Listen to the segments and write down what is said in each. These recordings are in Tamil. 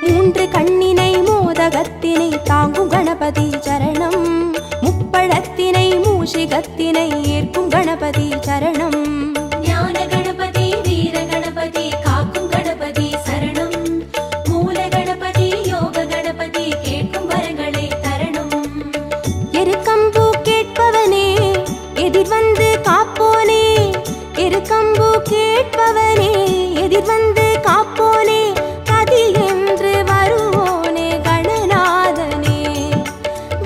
மூன்று கண்ணினை மோதகத்தினை தாங்கும் கணபதி சரணம். முப்பழத்தினை மூஷிகத்தினை ஏற்கும் கணபதி சரணம். ஞான கணபதி வீர கணபதி காக்கும் கணபதி சரணம். மூல கணபதி யோக கணபதி கேட்கும் வரங்களை தரணும். எருக்கம்பு கேட்பவனே எதிர் வந்து காப்போனே. எருக்கம்பு கேட்பவனே எதிர் வந்து காப்போனே. கதி என்று வருவோனே கணநாதனே.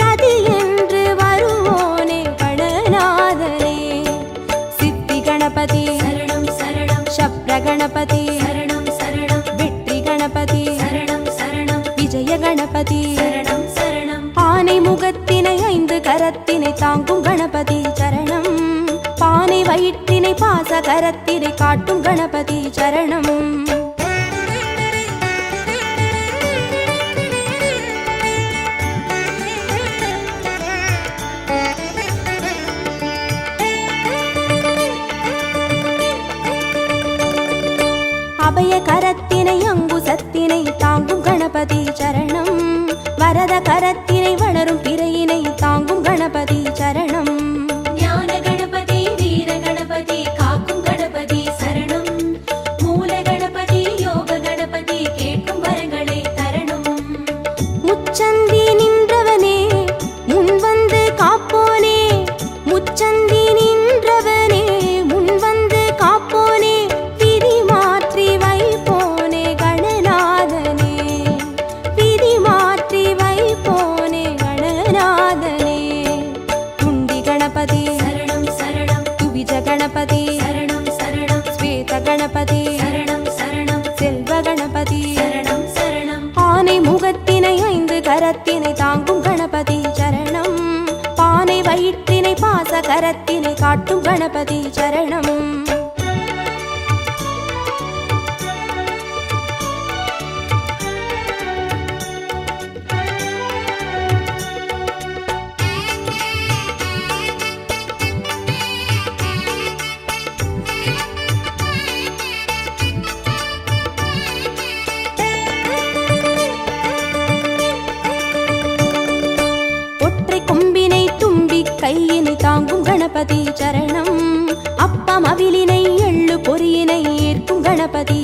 கதி என்று வருவோனே கணநாதனே. சித்தி கணபதி சரணம் சரணம். சப்ர கணபதி சரணம் சரணம். வெற்றி கணபதி சரணம் சரணம். விஜய கணபதி சரணம் சரணம். ஆனை முகத்தினை ஐந்து கரத்தினை தாங்கும் கணபதி சரணம். பானை வயிற்றினை பாச கரத்தினை காட்டும் கணபதி சரணம். அபய கரத்தினை அங்குசத்தினை தாங்கும் கணபதி சரணம். வரத கரத்தினை வளரும் பிறையினை தாங்கும் கணபதி சரணம். ஞான கணபதி வீர கணபதி காக்கும் கணபதி சரணம். மூல கணபதி யோக கணபதி கேட்கும் வரங்களை தரணும். முச்சந்தி நின்றவனே முன் வந்து காப்போனே. முச்சந்தி நின்றவனே முன் வந்து காப்போனே. விதி மாற்றி வைப்போனே கணநாதனே. விதி மாற்றி வைப்போனே கணநாதனே. துண்டி கணபதி சரணம் சரணம். துவிஜ கணபதி சரணம் சரணம். ஸ்வேத கணபதி சரணம் சரணம். செல்வ கணபதி சரணம் சரணம். ஆனை முகத்தினை ஐந்து கரத்தினை தாங்கும் கணபதி சரணம். பானை வயிற்றினை பாச கரத்தினை காட்டும் கணபதி சரணம். ஒற்றை கொம்பினை தும்பி கையினை தாங்கும் கணபதி சரணம். அப்பம் அவிலினை எள்ளு பொறியினை ஏற்கும் கணபதி